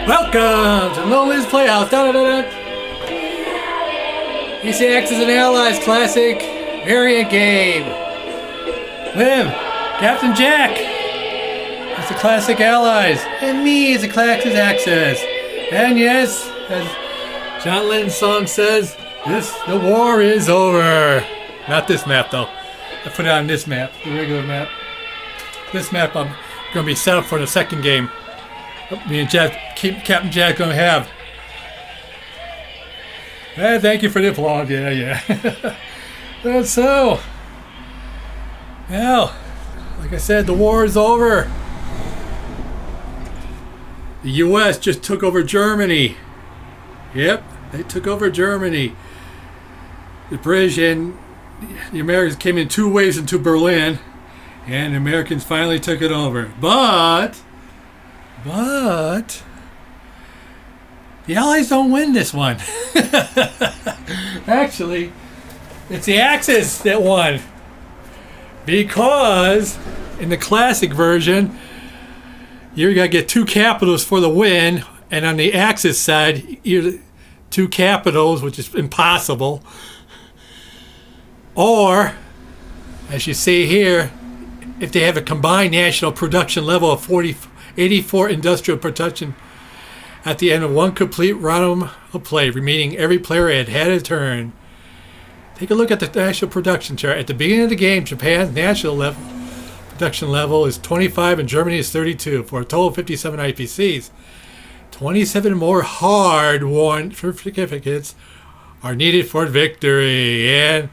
Welcome to Nolan's Playhouse. Da-da-da-da. East Axis and Allies Classic Variant Game. Liv, Captain Jack is the Classic Allies, and me is the Classic Axis. And yes, as John Lennon's song says, the war is over. Not this map though. I put it on this map, the regular map. This map I'm going to be set up for the second game. Me and Captain Jack going to have. Thank you for the applause. Yeah. And so, now, like I said, the war is over. The U.S. just took over Germany. Yep, they took over Germany. The British and the Americans came in two waves into Berlin, and the Americans finally took it over. But the Allies don't win this one. Actually, it's the Axis that won. Because in the classic version, you got to get two capitals for the win. And on the Axis side, you're two capitals, which is impossible. Or, as you see here, if they have a combined national production level of 84 industrial production at the end of one complete round of play, meaning every player had a turn. Take a look at the national production chart. At the beginning of the game, Japan's national production level is 25 and Germany is 32 for a total of 57 IPCs. 27 more hard-won certificates are needed for victory. And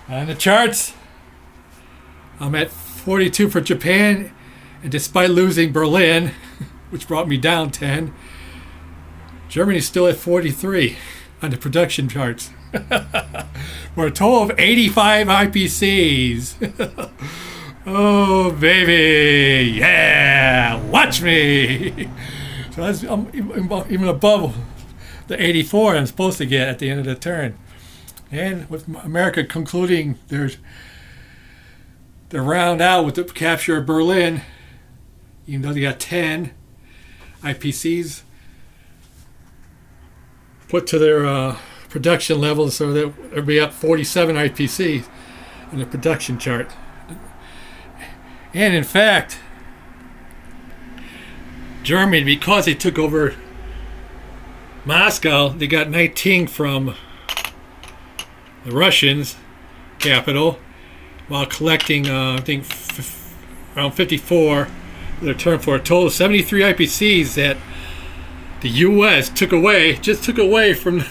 on the charts, I'm at 42 for Japan. And despite losing Berlin, which brought me down 10, Germany's still at 43 on the production charts. For a total of 85 IPCs. Oh, baby. Yeah. Watch me. So I'm even above the 84 I'm supposed to get at the end of the turn. And with America concluding their round out with the capture of Berlin, even though they got 10 IPCs put to their production level, so that they'll be up 47 IPCs on the production chart. And in fact, Germany, because they took over Moscow, they got 19 from the Russians' capital, while collecting, I think, around 54 for their turn, for a total of 73 IPCs that the U.S. took away from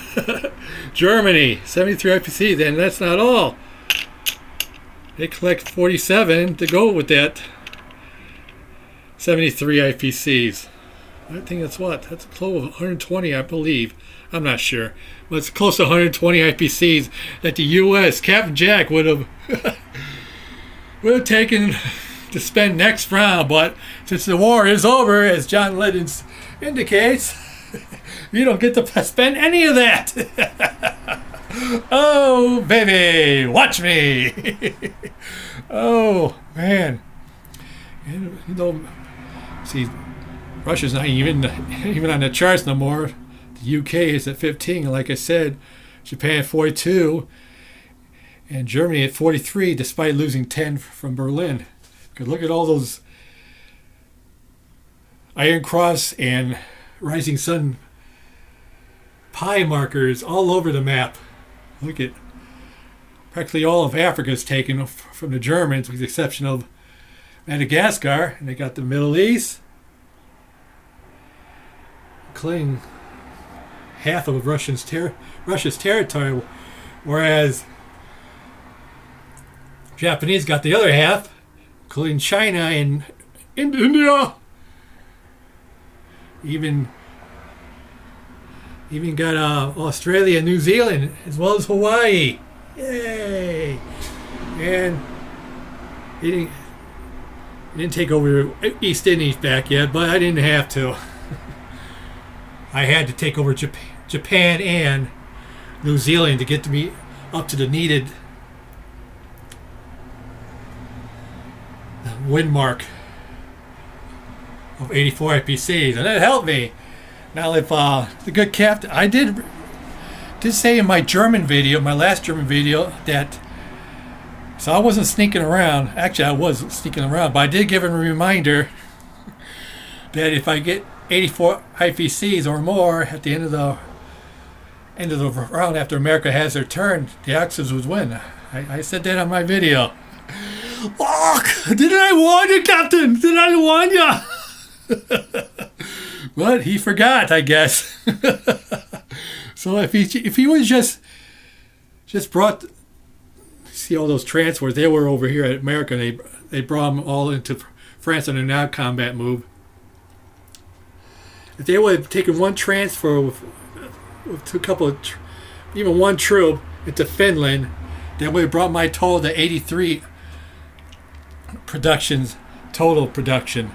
Germany. 73 IPCs, and that's not all. They collect 47 to go with that 73 IPCs. I think that's that's close to 120, I believe. I'm not sure. But it's close to 120 IPCs that the U.S. Captain Jack would have taken to spend next round. But since the war is over, as John Lennon indicates, you don't get to spend any of that. Oh, baby, watch me. Oh, man. And, see, Russia's not even on the charts no more. The UK is at 15, like I said. Japan at 42. And Germany at 43, despite losing 10 from Berlin. Because look at all those Iron Cross and Rising Sun pie markers all over the map. Look at practically all of Africa is taken from the Germans, with the exception of Madagascar. And they got the Middle East, including half of Russia's territory, whereas Japanese got the other half, including China and India. Even got Australia and New Zealand, as well as Hawaii. Yay! And he didn't take over East Indies back yet, but I didn't have to. I had to take over Japan and New Zealand to get to be up to the needed win mark of 84 IPCs, and it helped me. Now, if the good captain, I did say in my German video, my last German video, that so I wasn't sneaking around. Actually, I was sneaking around, but I did give him a reminder that if I get 84 IPCs or more at the end of the round after America has their turn, the Axis would win. I said that on my video. Oh, didn't I warn you, Captain? Did I warn you? But he forgot, I guess. So if he was just brought, see all those transports, they were over here at America. They brought them all into France on a non-combat move. If they would have taken one transfer with a couple of, even one troop into Finland, that would have brought my total to 83 total production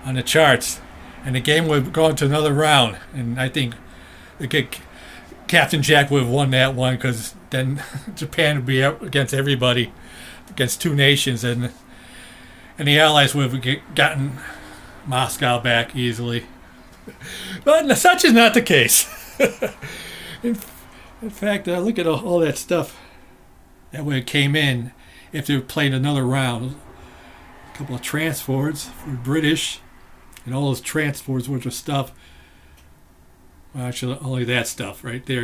on the charts, and the game would go into another round. And I think Captain Jack would have won that one, because then Japan would be up against everybody, against two nations, and the Allies would have gotten Moscow back easily. But such is not the case. In fact, look at all that stuff that would have came in if they played another round. A couple of transports for British, and all those transports worth of stuff. Well, actually, only that stuff right there.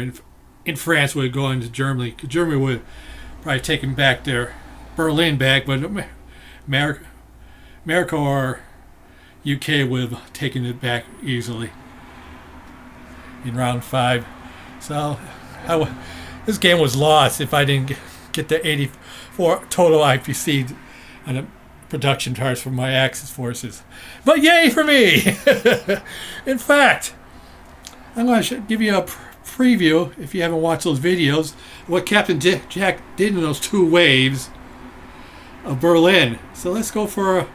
In France would go into Germany. Germany would probably taken back their Berlin back, but America or UK would have taken it back easily in round 5. So this game was lost if I didn't get the 84 total IPC on the production charts for my Axis forces. But yay for me! In fact, I'm going to give you a preview, if you haven't watched those videos, what Captain Jack did in those 2 waves of Berlin. So let's go for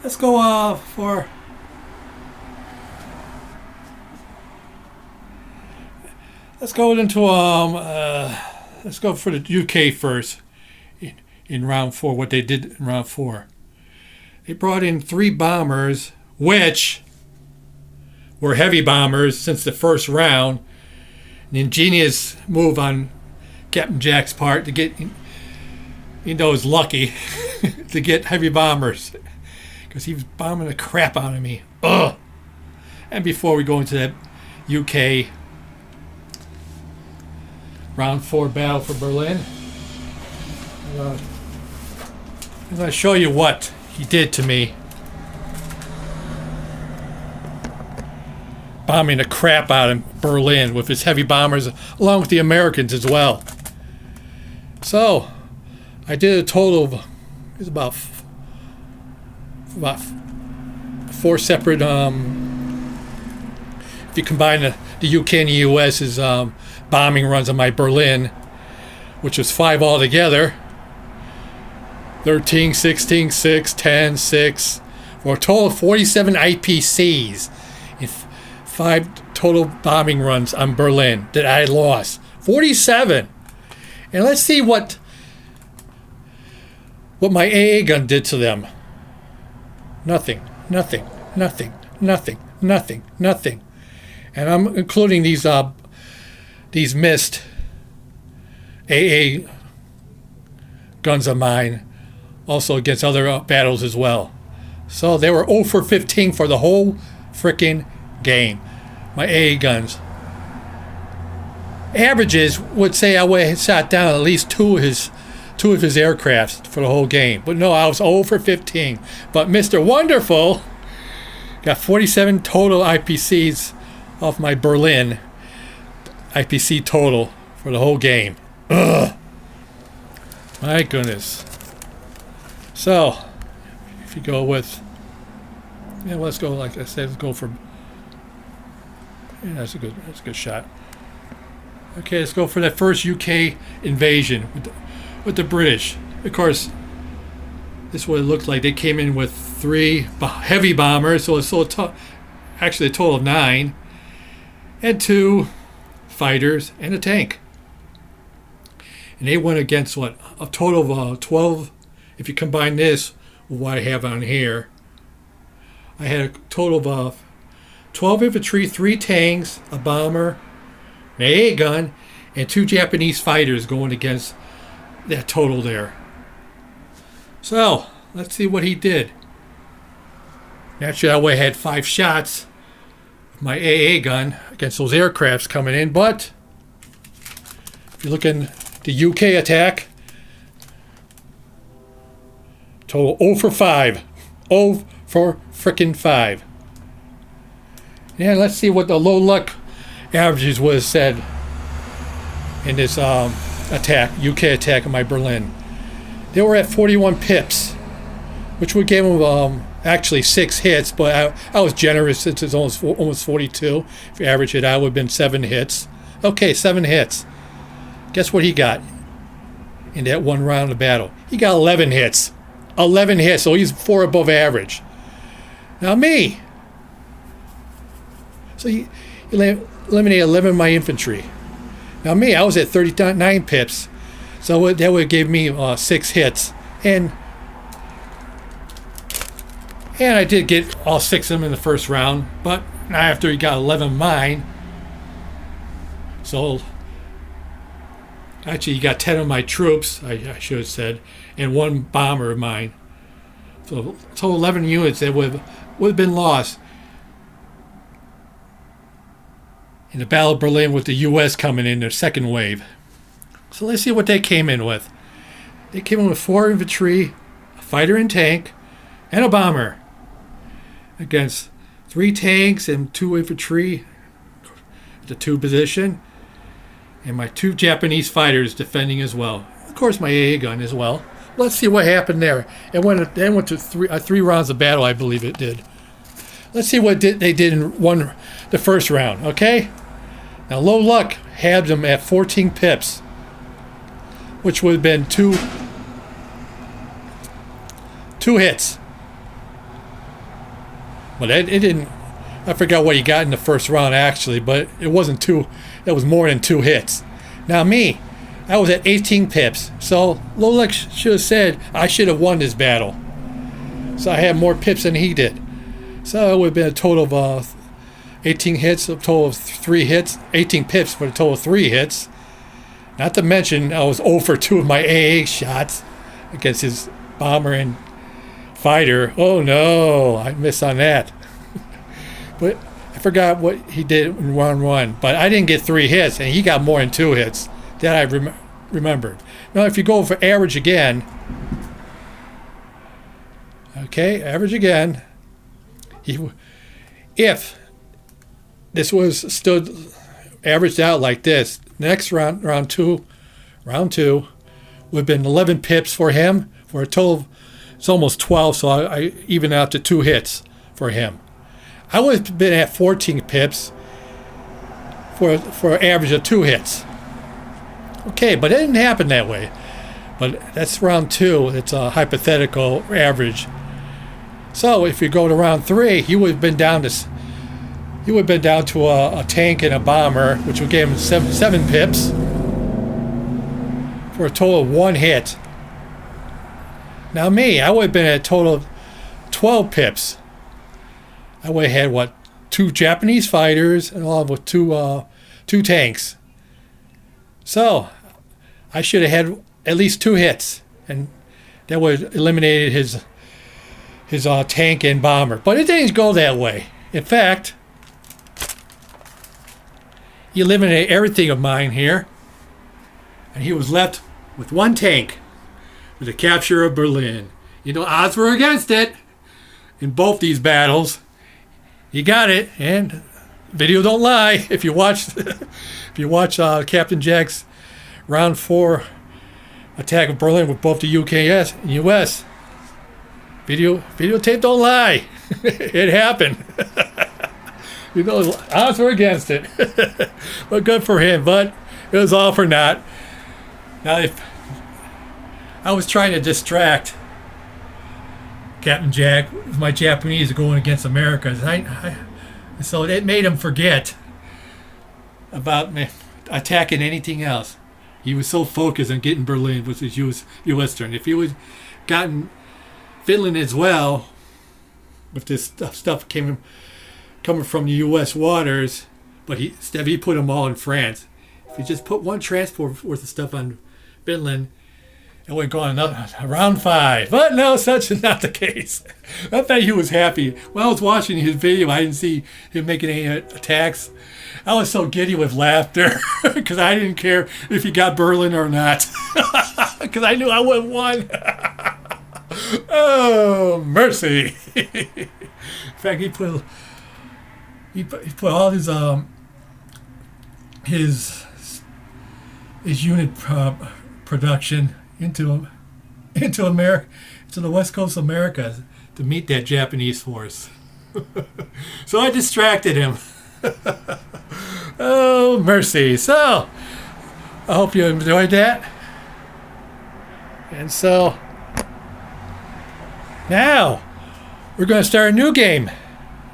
the UK first in round 4, what they did in round 4. They brought in 3 bombers, which were heavy bombers since the first round. An ingenious move on Captain Jack's part to get, even though he was lucky, to get heavy bombers, because he was bombing the crap out of me. Ugh! And before we go into that UK round 4 battle for Berlin, I'm going to show you what he did to me, bombing the crap out of Berlin with his heavy bombers, along with the Americans as well. So I did a total of, it was about 4 separate, if you combine the UK and the US's bombing runs on my Berlin, which was 5 altogether, 13, 16, 6, 10, 6, for a total of 47 IPCs in 5 total bombing runs on Berlin that I lost. 47! And let's see what my AA gun did to them. Nothing, nothing, nothing, nothing, nothing, nothing. And I'm including these missed AA guns of mine, also against other battles as well. So they were 0 for 15 for the whole frickin' game. My AA guns. Averages would say I would have shot down at least two of his aircrafts for the whole game. But no, I was 0 for 15. But Mr. Wonderful got 47 total IPCs off my Berlin. IPC total for the whole game. Ugh. My goodness. So, if you go with, let's go, like I said, let's go for, that's a good shot. Okay, let's go for that first UK invasion with the British. Of course, this is what it looked like. They came in with 3 heavy bombers, so it's actually a total of 9, and 2 fighters and a tank. And they went against a total of 12. If you combine this what I have on here. I had a total of 12 infantry, 3 tanks, a bomber, an AA gun, and 2 Japanese fighters going against that total there. So, let's see what he did. Naturally, I would have had 5 shots with my AA gun against those aircrafts coming in, but if you look in the UK attack, total 0 for 5. 0 for frickin' 5. Yeah, let's see what the low luck averages was said in this attack, UK attack of my Berlin. They were at 41 pips, which would give them actually 6 hits, but I was generous since it's almost 42. If you average it out, it would have been 7 hits. Okay, 7 hits. Guess what he got in that one round of battle? He got 11 hits. 11 hits, so he's 4 above average. Now me. So he eliminated 11 of my infantry. Now me, I was at 39 pips, so that would give me 6 hits. And I did get all 6 of them in the first round, but after he got 11 of mine, so actually he got 10 of my troops, I should have said, and 1 bomber of mine. So 11 units that would have been lost in the Battle of Berlin with the U.S. coming in their second wave. So let's see what they came in with. They came in with 4 infantry, a fighter and tank, and a bomber against 3 tanks and 2 infantry at the 2 position, and my 2 Japanese fighters defending as well. Of course, my AA gun as well. Let's see what happened there. It went to 3 rounds of battle, I believe it did. Let's see what they did in the first round, okay? Now, low luck had them at 14 pips, which would have been 2 hits. But it didn't. I forgot what he got in the first round, actually, but it wasn't 2. It was more than 2 hits. Now, me, I was at 18 pips, so low luck should have said I should have won this battle. So I had more pips than he did. So it would have been a total of 18 hits, a total of 3 hits, 18 pips, but a total of 3 hits. Not to mention, I was 0 for 2 of my AA shots against his bomber and fighter. Oh no, I missed on that. But I forgot what he did in round 1. But I didn't get 3 hits, and he got more than 2 hits. That I remembered. Now, if you go for average again, okay, average again. If this was stood averaged out like this, next round two would have been 11 pips for him, for a total of, it's almost 12, so I even out to 2 hits for him. I would have been at 14 pips for an average of 2 hits. Okay, but it didn't happen that way. But that's round 2. It's a hypothetical average. So if you go to round 3, he would have been down to a tank and a bomber, which would give him 7 pips for a total of 1 hit. Now me, I would have been at a total of 12 pips. I would have had 2 Japanese fighters and along with 2 tanks. So I should have had at least 2 hits, and that would have eliminated his tank and bomber. But it didn't go that way. In fact, he eliminated everything of mine here, and he was left with 1 tank with the capture of Berlin. You know, odds were against it in both these battles. He got it, and video don't lie. If you watch Captain Jack's round 4 attack of Berlin with both the UK and US, videotape don't lie. It happened. You know, odds were against it. But good for him. But it was all for naught. Now, if I was trying to distract Captain Jack with my Japanese going against America, so it made him forget about me attacking anything else. He was so focused on getting Berlin with his U.S. turn. If he would gotten Finland as well, with this stuff coming from the U.S. waters, but instead he put them all in France. If you just put one transport worth of stuff on Finland, it would go on round 5. But no, such is not the case. I bet he was happy. When I was watching his video, I didn't see him making any attacks. I was so giddy with laughter because I didn't care if he got Berlin or not, because I knew I would have won. Oh, mercy. In fact, he put all his unit production into America, to the West Coast of America, to meet that Japanese force. So I distracted him. Oh, mercy. So I hope you enjoyed that. And so now we're going to start a new game.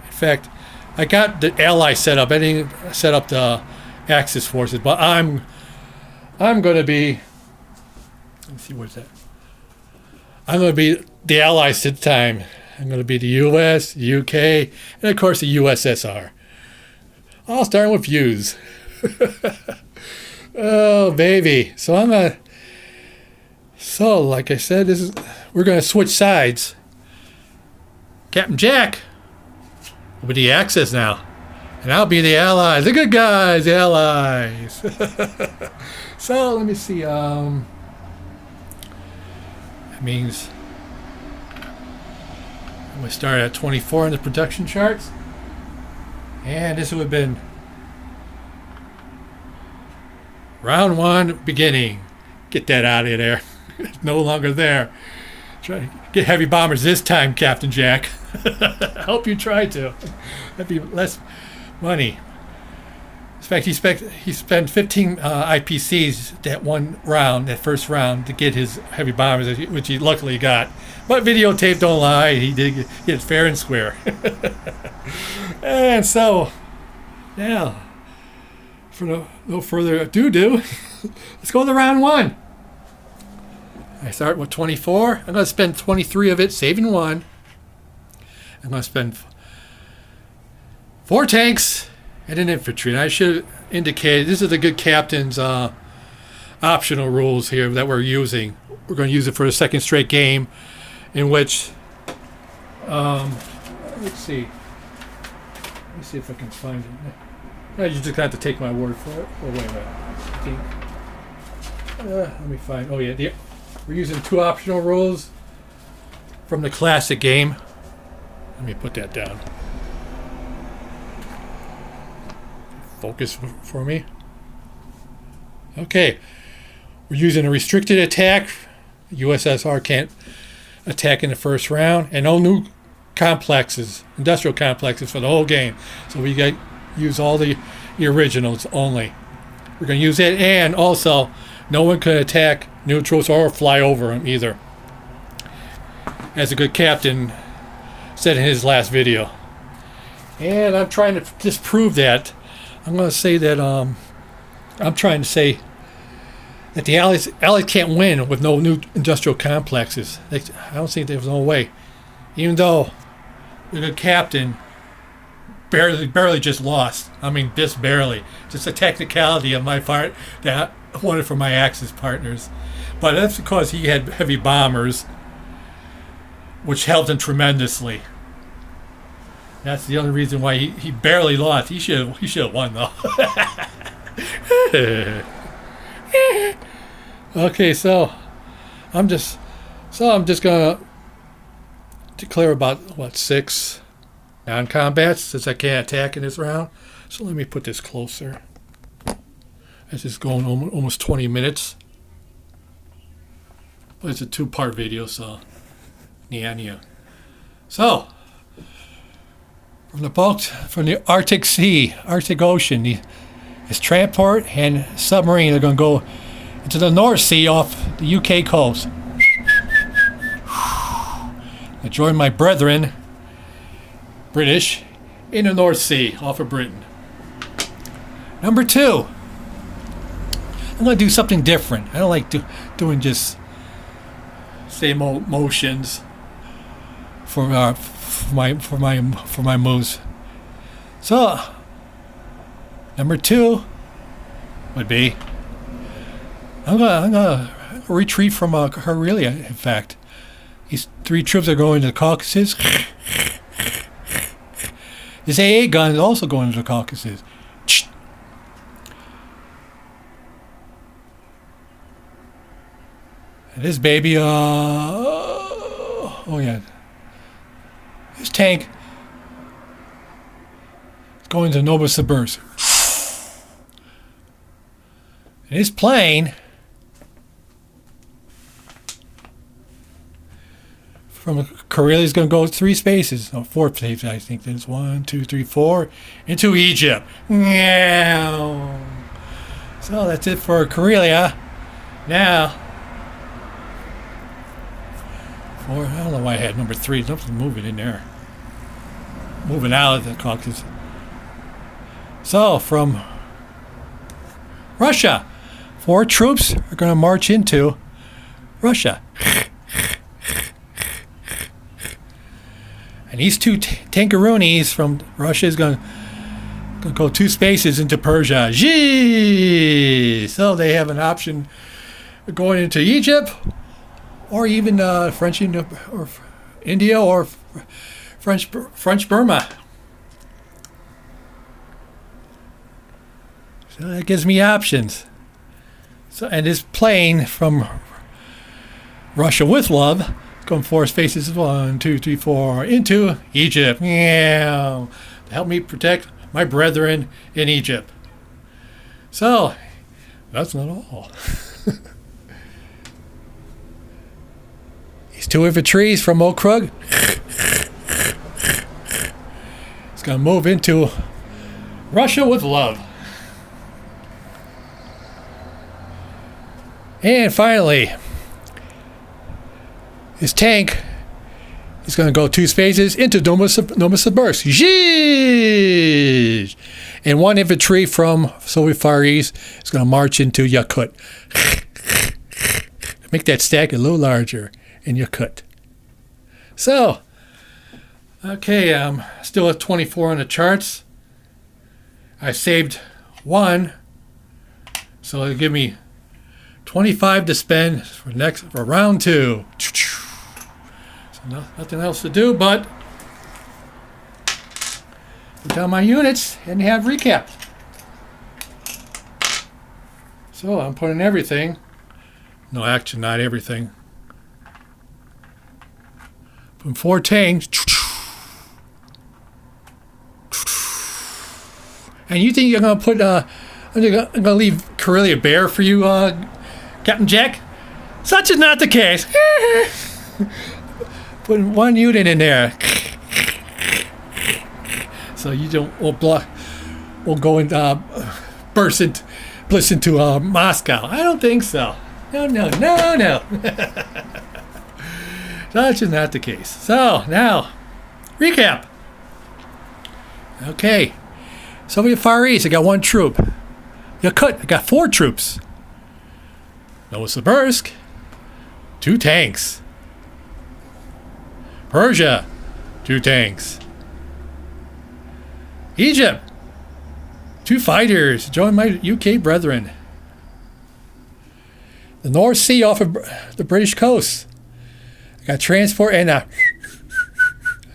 In fact, I got the Allies set up. I didn't set up the Axis forces, but I'm going to be. Let me see, what's that? I'm going to be the Allies this time. I'm going to be the U.S., UK, and of course the USSR. I'll start with views. Oh, baby. So like I said, we're going to switch sides. Captain Jack will be the Axis now. And I'll be the Allies. The good guys, the Allies. So, let me see. That means I'm going to start at 24 in the production charts. And this would have been round 1 beginning. Get that out of there. It's no longer there. Try to get heavy bombers this time, Captain Jack. I hope you try to. That'd be less money. In fact, he spent 15 IPCs that first round, to get his heavy bombers, which he luckily got. But videotape don't lie. He did get it fair and square. And so, now, for no further ado, let's go to round 1. I start with 24. I'm going to spend 23 of it, saving 1. I'm going to spend 4 tanks and an infantry. And I should indicate, this is the good captain's optional rules here that we're using. We're going to use it for the second straight game, in which, let's see if I can find it. No, you just have to take my word for it. Oh, wait a minute. Let me find. Oh, yeah. We're using 2 optional rules from the classic game. Let me put that down. Focus for me. Okay. We're using a restricted attack. USSR can't attack in the first round. And no new industrial complexes for the whole game. So we use all the originals only. We're going to use it, and also no one can attack neutrals or fly over them either, as a good captain said in his last video. And I'm trying to disprove that. I'm going to say that I'm trying to say that the Allies can't win with no new industrial complexes. I don't think there's no way. Even though the good captain barely just lost. I mean, just barely. Just a technicality on my part that I wanted for my Axis partners. But that's because he had heavy bombers, which helped him tremendously. That's the only reason why he barely lost. He should have won, though. Okay, so I'm just gonna declare about 6 non-combats, since I can't attack in this round. So let me put this closer. This is going almost 20 minutes. But it's a 2-part video, so yeah. So, from the Arctic Sea, Arctic Ocean, it's transport and submarine. They're going to go into the North Sea off the UK coast. I join my brethren, British, in the North Sea off of Britain. Number 2, I'm going to do something different. I don't like doing just same old motions. for my moves. So number 2 would be I'm gonna retreat from Karelia. In fact, these 3 troops are going to the Caucasus. This AA gun is also going to the Caucasus. And this baby, oh yeah, this tank is going to Novosibirsk. And this plane from Karelia is going to go 3 spaces, no, 4 spaces, I think. There's 1, 2, 3, 4 into Egypt. Meow. So that's it for Karelia. Now, I don't know why I had number 3. Something moving in there. Moving out of the Caucasus. So, from Russia, 4 troops are going to march into Russia. And these 2 tankaroonies from Russia is going to go 2 spaces into Persia. Gee! So they have an option of going into Egypt, or even French or India, or French Burma. So that gives me options. So, and this plane from Russia with love, going 4 spaces, 1, 2, 3, 4 into Egypt. Yeah, to help me protect my brethren in Egypt. So that's not all. These 2 infantries from Okrug, it's going to move into Russia with love. And finally, his tank is going to go 2 spaces into Novosibirsk. Zhizh! And 1 infantry from Soviet Far East is going to march into Yakut. Make that stack a little larger in Yakut. So, okay, I'm still at 24 on the charts. I saved 1, so it'll give me 25 to spend for round 2. So nothing else to do but put down my units and have recap. So I'm putting everything. No, actually not everything. From 4 tanks. And you think you're going to put, I'm going to leave Karelia bare for you, Captain Jack? Such is not the case. Putting 1 unit in there. So you won't go and bliss into Moscow. I don't think so. No. Such is not the case. So, now, recap. Okay. Soviet Far East, I got 1 troop. Yakut, I got 4 troops. Novosibirsk, 2 tanks. Persia, 2 tanks. Egypt, 2 fighters. Join my UK brethren. The North Sea off of the British coast. I got transport and a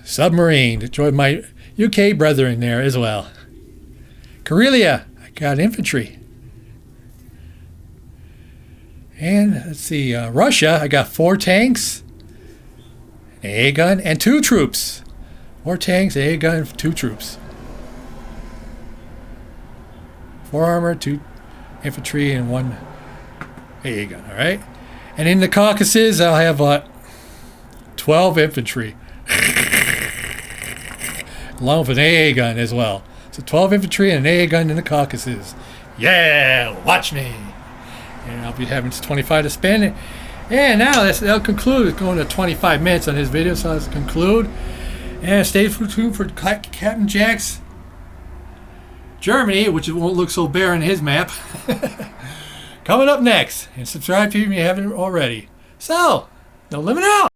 submarine to join my UK brethren there as well. Karelia, I got infantry. And let's see, Russia, I got 4 tanks, an AA gun, and 2 troops. 4 tanks, AA gun, 2 troops. 4 armor, 2 infantry, and 1 AA gun, all right? And in the Caucasus, I'll have 12 infantry, along with an AA gun as well. So 12 infantry and an AA gun in the Caucasus. Yeah, watch me. And I'll be having 25 to spend. And now that'll conclude. It's going to 25 minutes on this video, so let's conclude. And stay tuned for Captain Jack's Germany, which won't look so bare on his map. Coming up next. And subscribe to me if you haven't already. So, no limit out.